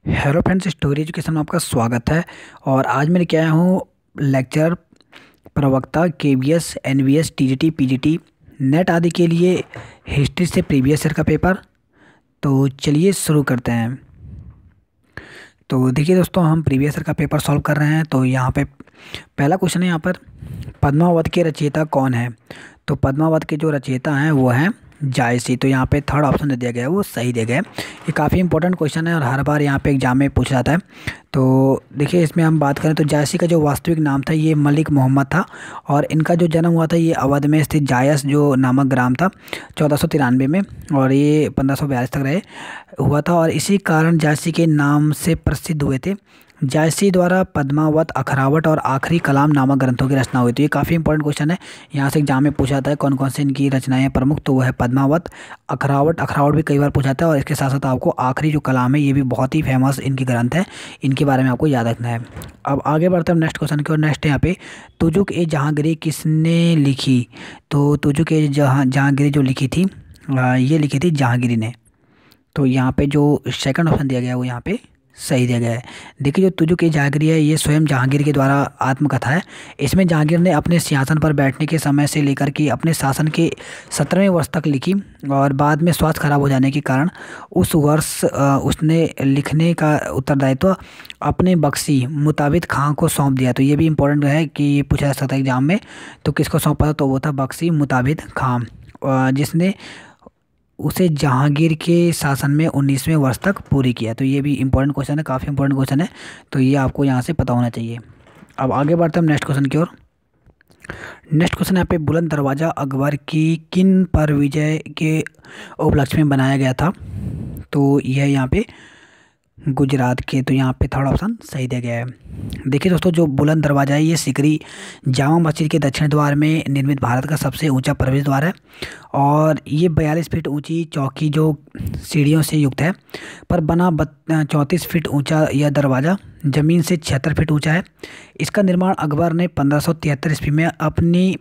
Hello friends, story education में आपका स्वागत है। और आज मैं लेके आया हूँ लेक्चर प्रवक्ता KVS NVS TGT PGT NET आदि के लिए हिस्ट्री से प्रीवियस ईयर का पेपर। तो चलिए शुरू करते हैं। तो देखिए दोस्तों, हम प्रीवियस ईयर का पेपर सॉल्व कर रहे हैं। तो यहाँ पे पहला क्वेश्चन है, यहाँ पर पद्मावत के रचयिता कौन है। तो पद्मावत के जो रचयिता हैं वो हैं जायसी। तो यहाँ पे थर्ड ऑप्शन दे दिया गया है, वो सही दिया गया है। ये काफ़ी इंपॉर्टेंट क्वेश्चन है और हर बार यहाँ पे एग्जाम में पूछा जाता है। तो देखिए, इसमें हम बात करें तो जायसी का जो वास्तविक नाम था ये मलिक मोहम्मद था। और इनका जो जन्म हुआ था ये अवध में स्थित जायस जो नामक ग्राम था 1493 में, और ये 1542 तक रहे हुआ था। और इसी कारण जायसी के नाम से प्रसिद्ध हुए थे। जायसी द्वारा पद्मावत, अखरावट और आखिरी कलाम नामक ग्रंथों की रचना हुई। तो ये काफ़ी इंपॉर्टेंट क्वेश्चन है, यहाँ से एग्जाम में पूछा जाता है कौन कौन से इनकी रचनाएं हैं प्रमुख। तो वो है पद्मावत, अखरावट। अखरावट भी कई बार पूछा जाता है। और इसके साथ साथ आपको आखिरी जो कलाम है ये भी बहुत ही फेमस इनकी ग्रंथ है, इनके बारे में आपको याद रखना है। अब आगे बढ़ते हैं नेक्स्ट क्वेश्चन की ओर। नेक्स्ट यहाँ पे तुजुक ए जहांगीरी किसने लिखी। तो तुजुक ए जहांगीरी जो लिखी थी ये लिखी थी जहांगीरी ने। तो यहाँ पे जो सेकंड ऑप्शन दिया गया है वो यहाँ पे सही दिया गया है। देखिए, जो तुजुक ए जहांगीरी है ये स्वयं जहांगीर के द्वारा आत्मकथा है। इसमें जहांगीर ने अपने सिंहासन पर बैठने के समय से लेकर के अपने शासन के 17वें वर्ष तक लिखी। और बाद में स्वास्थ्य खराब हो जाने के कारण उस वर्ष उसने लिखने का उत्तरदायित्व अपने बख्शी मुताबिद खां को सौंप दिया। तो ये भी इम्पोर्टेंट है कि ये पूछा जा सकता है एग्जाम में। तो किसको सौंपा था, तो वो था बख्शी मुताबिद खां, जिसने उसे जहांगीर के शासन में 19वें वर्ष तक पूरी किया। तो ये भी इंपॉर्टेंट क्वेश्चन है, काफ़ी इंपॉर्टेंट क्वेश्चन है। तो ये आपको यहाँ से पता होना चाहिए। अब आगे बढ़ते हैं हम नेक्स्ट क्वेश्चन की ओर। नेक्स्ट क्वेश्चन यहाँ पे बुलंद दरवाज़ा अकबर की किन पर विजय के उपलक्ष्य में बनाया गया था। तो यह यहाँ पे गुजरात के। तो यहाँ पे थर्ड ऑप्शन सही दिया गया है। देखिए दोस्तों, जो बुलंद दरवाज़ा है ये सिकरी जामा मस्जिद के दक्षिण द्वार में निर्मित भारत का सबसे ऊंचा प्रवेश द्वार है। और ये 42 फीट ऊंची चौकी जो सीढ़ियों से युक्त है पर बना 34 फीट ऊंचा यह दरवाज़ा ज़मीन से 76 फीट ऊंचा है। इसका निर्माण अकबर ने 1573 ईस्वी में अपनी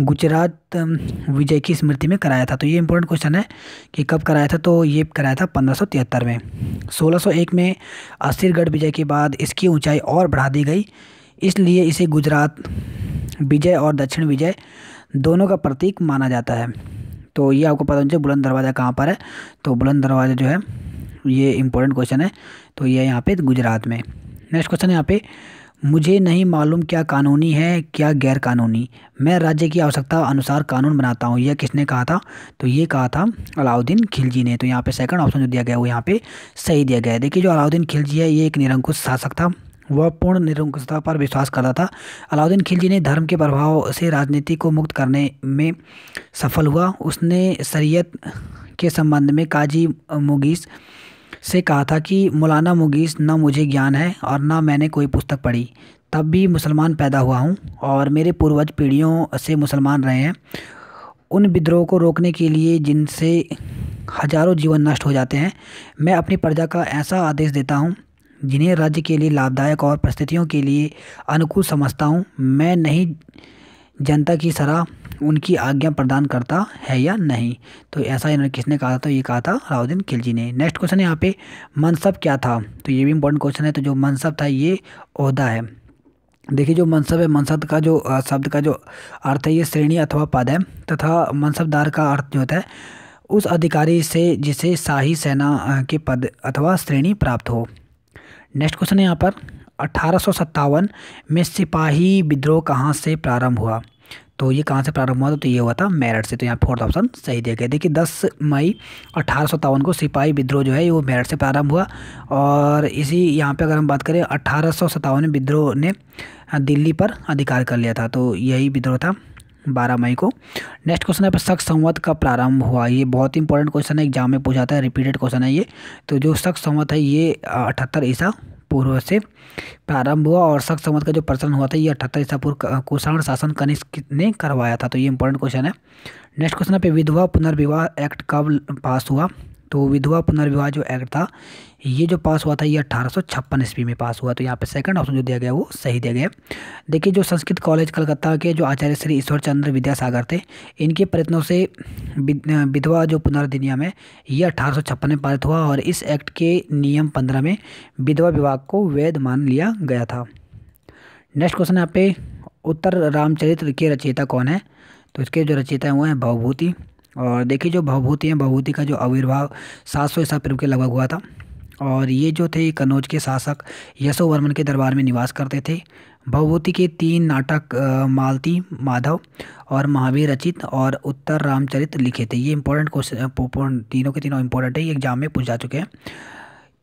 गुजरात विजय की स्मृति में कराया था। तो ये इंपॉर्टेंट क्वेश्चन है कि कब कराया था। तो ये कराया था 1573 में। 1601 में असीरगढ़ विजय के बाद इसकी ऊंचाई और बढ़ा दी गई, इसलिए इसे गुजरात विजय और दक्षिण विजय दोनों का प्रतीक माना जाता है। तो ये आपको पता होना चाहिए बुलंद दरवाज़ा कहाँ पर है। तो बुलंद दरवाज़ा जो है ये इंपॉर्टेंट क्वेश्चन है। तो ये यहाँ पे गुजरात में। नेक्स्ट क्वेश्चन है यहाँ पे, मुझे नहीं मालूम क्या कानूनी है क्या गैर कानूनी, मैं राज्य की आवश्यकता अनुसार कानून बनाता हूँ, यह किसने कहा था। तो ये कहा था अलाउद्दीन खिलजी ने। तो यहाँ पे सेकंड ऑप्शन जो दिया गया है वो यहाँ पे सही दिया गया है। देखिए, जो अलाउद्दीन खिलजी है ये एक निरंकुश शासक था, वह पूर्ण निरंकुशता पर विश्वास करता था। अलाउद्दीन खिलजी ने धर्म के प्रभाव से राजनीति को मुक्त करने में सफल हुआ। उसने शरीयत के संबंध में काजी मुगीस से कहा था कि मौलाना मुगीस, न मुझे ज्ञान है और न मैंने कोई पुस्तक पढ़ी, तब भी मुसलमान पैदा हुआ हूँ और मेरे पूर्वज पीढ़ियों से मुसलमान रहे हैं। उन विद्रोह को रोकने के लिए जिनसे हजारों जीवन नष्ट हो जाते हैं, मैं अपनी प्रजा का ऐसा आदेश देता हूँ जिन्हें राज्य के लिए लाभदायक और परिस्थितियों के लिए अनुकूल समझता हूँ। मैं नहीं जनता की सलाह उनकी आज्ञा प्रदान करता है या नहीं। तो ऐसा इन्होंने किसने कहा था। तो ये कहा था अलाउद्दीन खिलजी ने। नेक्स्ट क्वेश्चन है यहाँ पे, मनसब क्या था। तो ये भी इंपॉर्टेंट क्वेश्चन है। तो जो मनसब था ये ओहदा है। देखिए, जो मनसब है, मनसब का जो शब्द का जो अर्थ है ये श्रेणी अथवा पद है, तथा मनसबदार का अर्थ जो होता है उस अधिकारी से जिसे शाही सेना के पद अथवा श्रेणी प्राप्त हो। नेक्स्ट क्वेश्चन है यहाँ पर, 1857 में सिपाही विद्रोह कहाँ से प्रारंभ हुआ। तो ये कहाँ से प्रारंभ हुआ, तो ये हुआ था मेरठ से। तो यहाँ फोर्थ ऑप्शन सही दिया गया। देखिए, 10 मई 1857 को सिपाही विद्रोह जो है वो मेरठ से प्रारंभ हुआ। और इसी यहाँ पे अगर हम बात करें 1857 में विद्रोह ने दिल्ली पर अधिकार कर लिया था। तो यही विद्रोह था 12 मई को। नेक्स्ट क्वेश्चन है पर शक संवत का प्रारंभ हुआ। ये बहुत इंपॉर्टेंट क्वेश्चन है, एग्जाम में पूछा जाता है, रिपीटेड क्वेश्चन है ये। तो जो शक संवत है ये 78 ईसा पूर्व से प्रारंभ हुआ। और शक संवत का जो प्रचलन हुआ था ये 78 ईसा पूर्व कुषाण शासन कनिष्क ने करवाया था। तो ये इंपॉर्टेंट क्वेश्चन है। नेक्स्ट क्वेश्चन है पे विधवा पुनर्विवाह एक्ट कब पास हुआ। तो विधवा पुनर्विवाह जो एक्ट था ये जो पास हुआ था ये 1856 ईस्वी में पास हुआ। तो यहाँ पे सेकंड ऑप्शन जो दिया गया वो सही दिया गया। देखिए जो संस्कृत कॉलेज कलकत्ता के जो आचार्य श्री ईश्वर चंद्र विद्यासागर थे, इनके प्रयत्नों से विधवा जो पुनर्धिनियम है ये 1856 में पारित हुआ और इस एक्ट के नियम 15 में विधवा विवाह को वैध मान लिया गया था। नेक्स्ट क्वेश्चन है यहाँ पे, उत्तर रामचरित्र के रचयिता कौन है? तो इसके जो रचयिता हैं वो हैं भवभूति। और देखिए जो भवभूति हैं, भवभूति का जो आविर्भाव 700 ईसा पूर्व के लगभग हुआ था और ये जो थे कन्नौज के शासक यशोवर्मन के दरबार में निवास करते थे। भवभूति के 3 नाटक मालती, माधव और महावीर रचित और उत्तर रामचरित्र लिखे थे। ये इंपॉर्टेंट क्वेश्चन, तीनों के तीनों इंपॉर्टेंट है, ये एग्जाम में पूछ जा चुके हैं।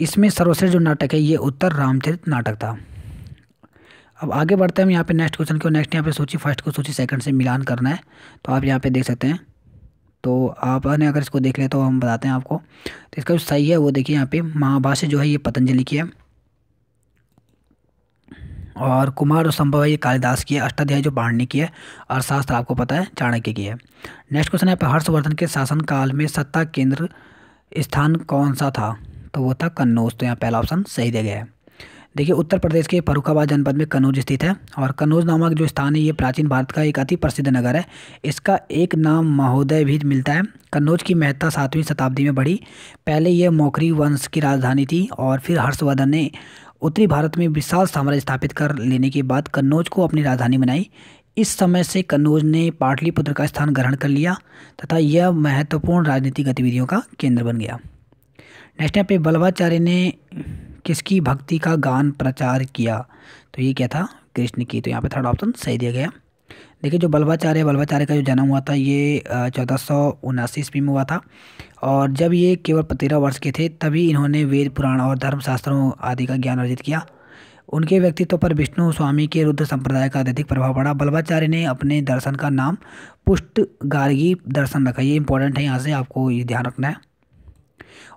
इसमें सर्वश्रेष्ठ जो नाटक है ये उत्तर रामचरित नाटक था। अब आगे बढ़ते हैं हम यहाँ पे नेक्स्ट क्वेश्चन को। नेक्स्ट यहाँ पे सूची फर्स्ट को सूची सेकंड से मिलान करना है, तो आप यहाँ पे देख सकते हैं। तो आपने अगर इसको देख ले तो हम बताते हैं आपको। तो इसका जो सही है वो देखिए यहाँ पे महाभाष्य जो है ये पतंजलि की है और कुमार जो संभव है ये कालिदास की है, अष्टाध्यायी जो पाणिनि की है और शास्त्र आपको पता है चाणक्य की है। नेक्स्ट क्वेश्चन यहाँ पे हर्षवर्धन के शासनकाल में सत्ता केंद्र स्थान कौन सा था? तो वो था कन्नौज। तो यहाँ पहला ऑप्शन सही दिया गया है। देखिए उत्तर प्रदेश के फर्रुखाबाद जनपद में कन्नौज स्थित है और कन्नौज नामक जो स्थान है ये प्राचीन भारत का एक अति प्रसिद्ध नगर है। इसका एक नाम महोदय भी मिलता है। कन्नौज की महत्ता 7वीं शताब्दी में बढ़ी। पहले यह मौखरी वंश की राजधानी थी और फिर हर्षवर्धन ने उत्तरी भारत में विशाल साम्राज्य स्थापित कर लेने के बाद कन्नौज को अपनी राजधानी बनाई। इस समय से कन्नौज ने पाटलिपुत्र का स्थान ग्रहण कर लिया तथा यह महत्वपूर्ण राजनीतिक गतिविधियों का केंद्र बन गया। नेक्स्ट यहाँ पे वल्लभाचार्य ने किसकी भक्ति का गान प्रचार किया? तो ये क्या था? कृष्ण की। तो यहाँ पे थर्ड ऑप्शन सही दिया गया। देखिए जो वल्लभाचार्य का जो जन्म हुआ था ये 1479 ईस्वी में हुआ था और जब ये केवल 13 वर्ष के थे तभी इन्होंने वेद पुराण और धर्मशास्त्रों आदि का ज्ञान अर्जित किया। उनके व्यक्तित्व पर विष्णु स्वामी के रुद्र संप्रदाय का अत्यधिक प्रभाव पड़ा। वल्लभाचार्य ने अपने दर्शन का नाम पुष्ट गार्गी दर्शन रखा। ये इंपॉर्टेंट है, यहाँ से आपको ये ध्यान रखना है।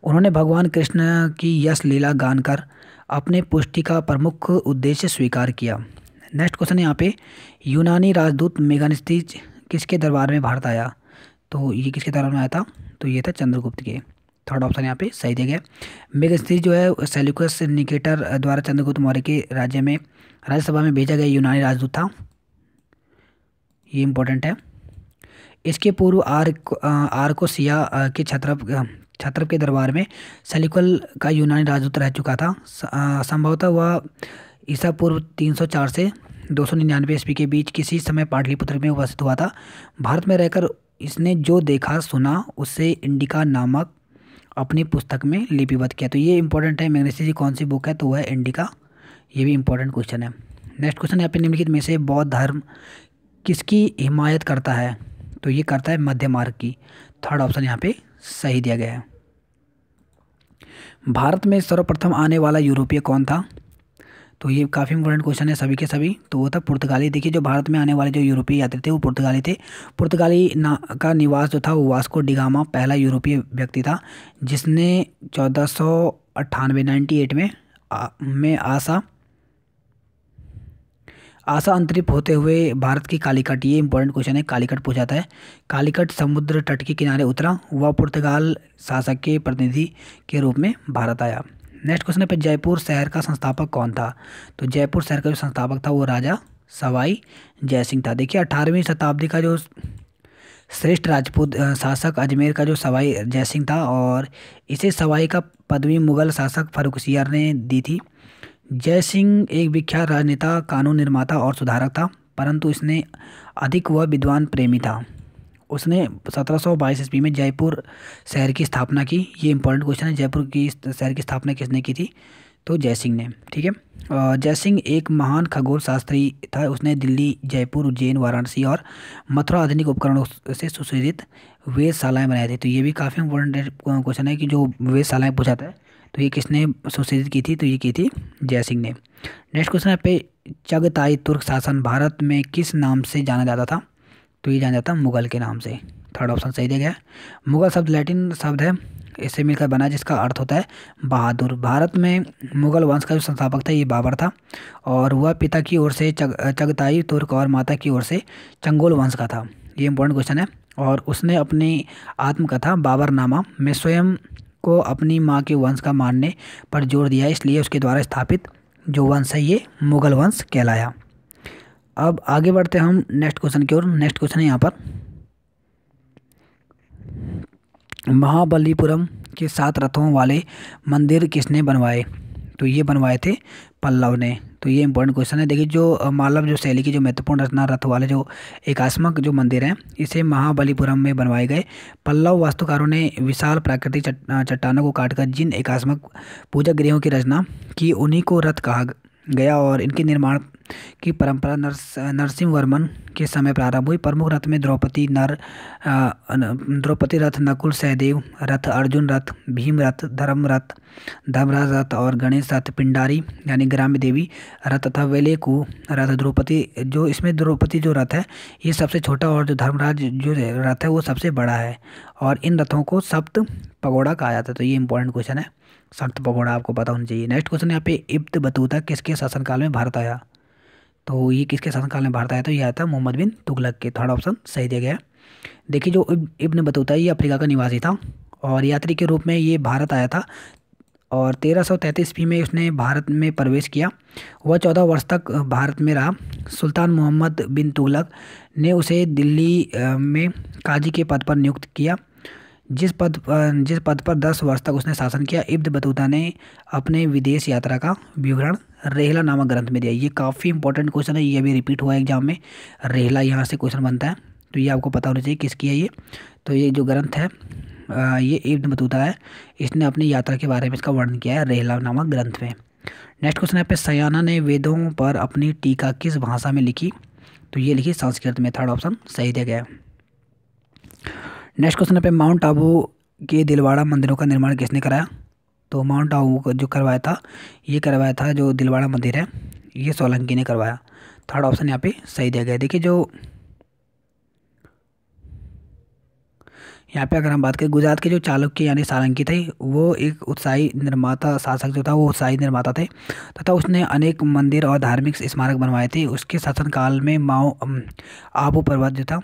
उन्होंने भगवान कृष्ण की यश लीला गान कर अपने पुष्टि का प्रमुख उद्देश्य स्वीकार किया। नेक्स्ट क्वेश्चन यहाँ पे, यूनानी राजदूत मेगास्थनीज किसके दरबार में भारत आया? तो ये किसके दरबार में आया था? तो ये था चंद्रगुप्त के। थर्ड ऑप्शन यहाँ पे सही दिया गया। मेगास्थनीज जो है सेल्यूकस निकेटर द्वारा चंद्रगुप्त मौर्य के राज्य में राज्यसभा में भेजा गया यूनानी राजदूत था। ये इंपॉर्टेंट है। इसके पूर्व आर्कोसिया के छत्रप के दरबार में सेल्यूकल का यूनानी राजदूत रह चुका था। संभवतः वह ईसा पूर्व 304 से 299 ईस्वी के बीच किसी समय पाटलिपुत्र में उपस्थित हुआ था। भारत में रहकर इसने जो देखा सुना उससे इंडिका नामक अपनी पुस्तक में लिपिबद्ध किया। तो ये इंपॉर्टेंट है। मैग्नेसी जी कौन सी बुक है? तो वह है इंडिका। ये भी इंपॉर्टेंट क्वेश्चन है। नेक्स्ट क्वेश्चन यहाँ पे निम्नलिखित में से बौद्ध धर्म किसकी हिमायत करता है? तो ये करता है मध्य मार्ग की। थर्ड ऑप्शन यहाँ पे सही दिया गया है। भारत में सर्वप्रथम आने वाला यूरोपीय कौन था? तो ये काफ़ी इंपॉर्टेंट क्वेश्चन है सभी के सभी। तो वो था पुर्तगाली। देखिए जो भारत में आने वाले जो यूरोपीय यात्री थे वो पुर्तगाली थे। पुर्तगाली का निवास जो था वो वास्को डिगामा पहला यूरोपीय व्यक्ति था जिसने 1498 में आशा अंतरिप होते हुए भारत की कालीकट, ये इंपॉर्टेंट क्वेश्चन है, कालीकट पूछा जाता है। कालीकट समुद्र तट के किनारे उतरा। वह पुर्तगाल शासक के प्रतिनिधि के रूप में भारत आया। नेक्स्ट क्वेश्चन पे जयपुर शहर का संस्थापक कौन था? तो जयपुर शहर का जो संस्थापक था वो राजा सवाई जयसिंह था। देखिए 18वीं शताब्दी का जो श्रेष्ठ राजपूत शासक अजमेर का जो सवाई जयसिंह था और इसे सवाई का पदवी मुगल शासक फर्रुखसियार ने दी थी। जयसिंह एक विख्यात राजनेता, कानून निर्माता और सुधारक था, परंतु इसने अधिक वह विद्वान प्रेमी था। उसने 1722 ईस्वी में जयपुर शहर की स्थापना की। ये इंपॉर्टेंट क्वेश्चन है। जयपुर की शहर की स्थापना किसने की थी? तो जयसिंह ने। ठीक है। जयसिंह एक महान खगोल शास्त्री था। उसने दिल्ली, जयपुर, उज्जैन, वाराणसी और मथुरा आधुनिक उपकरणों से सुसज्जित वेधशालाएँ बनाई थी। तो ये भी काफ़ी इंपॉर्टेंट क्वेश्चन है कि जो वेधशालाएँ पूछाता है तो ये किसने सुसज्जित की थी? तो ये की थी जयसिंह ने। नेक्स्ट क्वेश्चन है पे चगताई तुर्क शासन भारत में किस नाम से जाना जाता था? तो ये जाना जाता मुगल के नाम से। थर्ड ऑप्शन सही दिया गया। मुगल शब्द लैटिन शब्द है, इससे मिलकर बना जिसका अर्थ होता है बहादुर। भारत में मुगल वंश का जो संस्थापक था ये बाबर था और वह पिता की ओर से चगताई तुर्क और माता की ओर से चंगोल वंश का था। ये इंपॉर्टेंट क्वेश्चन है। और उसने अपनी आत्मकथा बाबरनामा में स्वयं को अपनी माँ के वंश का मानने पर जोर दिया, इसलिए उसके द्वारा स्थापित जो वंश है ये मुगल वंश कहलाया। अब आगे बढ़ते हैं हम नेक्स्ट क्वेश्चन की ओर। नेक्स्ट क्वेश्चन है यहाँ पर, महाबलीपुरम के 7 रथों वाले मंदिर किसने बनवाए? तो ये बनवाए थे पल्लव ने। तो ये इंपॉर्टेंट क्वेश्चन है। देखिए जो मालव जो शैली की जो महत्वपूर्ण रचना रथ वाले जो एकात्मक जो मंदिर हैं इसे महाबलीपुरम में बनवाए गए। पल्लव वास्तुकारों ने विशाल प्राकृतिक चट्टानों को काटकर जिन एकात्मक पूजा गृहों की रचना की उन्हीं को रथ कहा गया और इनके निर्माण की परंपरा नरसिंह वर्मन के समय प्रारंभ हुई। प्रमुख रथ में द्रौपदी रथ, नकुल सहदेव रथ, अर्जुन रथ, भीम रथ, धर्मराज रथ और गणेश रथ, पिंडारी यानी ग्राम्य देवी रथ तथा वेलेकू रथ। द्रौपदी जो रथ है ये सबसे छोटा और जो धर्मराज जो रथ है वो सबसे बड़ा है और इन रथों को सप्त पगोड़ा कहा जाता है। तो ये इंपॉर्टेंट क्वेश्चन है, सप्त पगोड़ा आपको पता होना चाहिए। नेक्स्ट क्वेश्चन यहाँ पे, इब्न बतूता किसके शासनकाल में भारत आया? तो ये किसके शासनकाल में भारत आया? तो यह आया था मोहम्मद बिन तुगलक के। थर्ड ऑप्शन सही दिया गया है। देखिए जो इब्न बतूता ये अफ्रीका का निवासी था और यात्री के रूप में ये भारत आया था और 1333 ईस्वी में उसने भारत में प्रवेश किया। वह 14 वर्ष तक भारत में रहा। सुल्तान मोहम्मद बिन तुगलक ने उसे दिल्ली में काजी के पद पर नियुक्त किया, जिस पद पर 10 वर्ष तक उसने शासन किया। इब्न बतूता ने अपने विदेश यात्रा का विवरण रेहला नामक ग्रंथ में दिया। ये काफ़ी इंपॉर्टेंट क्वेश्चन है, ये भी रिपीट हुआ है एग्जाम में। रेहला यहाँ से क्वेश्चन बनता है, तो ये आपको पता होना चाहिए किसकी है ये। तो ये जो ग्रंथ है ये इब्न बतूता है, इसने अपनी यात्रा के बारे में इसका वर्णन किया है रेहला नामक ग्रंथ में। नेक्स्ट क्वेश्चन है पे, सयाना ने वेदों पर अपनी टीका किस भाषा में लिखी? तो ये लिखी संस्कृत में। थर्ड ऑप्शन सही दिया गया है। नेक्स्ट क्वेश्चन पे, माउंट आबू के दिलवाड़ा मंदिरों का निर्माण किसने कराया? तो माउंट आबू को जो करवाया था जो दिलवाड़ा मंदिर है ये सोलंकी ने करवाया। थर्ड ऑप्शन यहाँ पे सही दिया गया है। देखिए जो यहाँ पे अगर हम बात करें गुजरात के जो चालुक्य यानी सारंगी थे वो एक उत्साही निर्माता शासक जो था वो उत्साही निर्माता थे तथा उसने अनेक मंदिर और धार्मिक स्मारक बनवाए थे। उसके शासनकाल में आबू पर्वत जो था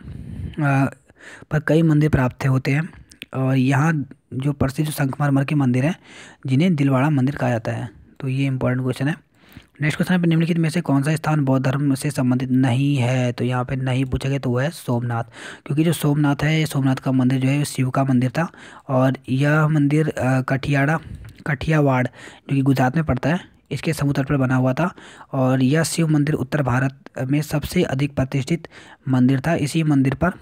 पर कई मंदिर प्राप्त होते हैं और यहाँ जो प्रसिद्ध जो संगमरमर के मंदिर हैं जिन्हें दिलवाड़ा मंदिर कहा जाता है। तो ये इंपॉर्टेंट क्वेश्चन है। नेक्स्ट क्वेश्चन है, निम्नलिखित में से कौन सा स्थान बौद्ध धर्म से संबंधित नहीं है? तो यहाँ पे नहीं पूछा गया, तो वो है सोमनाथ। क्योंकि जो सोमनाथ है सोमनाथ का मंदिर जो है शिव का मंदिर था और यह मंदिर कठियावाड़ जो कि गुजरात में पड़ता है इसके समुद्र पर बना हुआ था और यह शिव मंदिर उत्तर भारत में सबसे अधिक प्रतिष्ठित मंदिर था। इसी मंदिर पर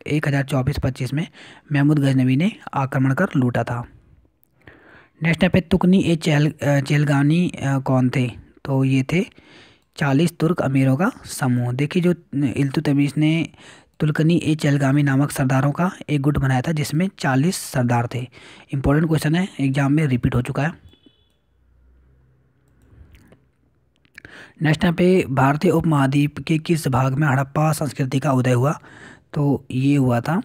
1024-25 में महमूद गजनवी ने आक्रमण कर लूटा था। नेक्स्ट यहाँ पे, तुकनी ए चहलगानी कौन थे? तो ये थे 40 तुर्क अमीरों का समूह। देखिए जो इल्तुतमिश ने तुर्कनी ए चहलगामी नामक सरदारों का एक गुट बनाया था जिसमें 40 सरदार थे। इंपॉर्टेंट क्वेश्चन है, एग्जाम में रिपीट हो चुका है। नेक्स्ट यहाँ पे, भारतीय उपमहाद्वीप के किस भाग में हड़प्पा संस्कृति का उदय हुआ? तो ये हुआ था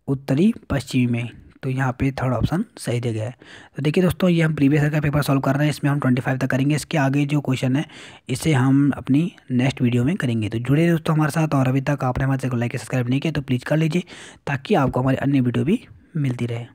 उत्तरी पश्चिमी में। तो यहाँ पे थर्ड ऑप्शन सही दिया गया है। तो देखिए दोस्तों ये हम प्रीवियस ईयर का पेपर सॉल्व कर रहे हैं, इसमें हम 25 तक करेंगे। इसके आगे जो क्वेश्चन है इसे हम अपनी नेक्स्ट वीडियो में करेंगे। तो जुड़े दोस्तों हमारे साथ और अभी तक आपने हमारे चैनल को लाइक सब्सक्राइब नहीं किया तो प्लीज़ कर लीजिए ताकि आपको हमारी अन्य वीडियो भी मिलती रहे।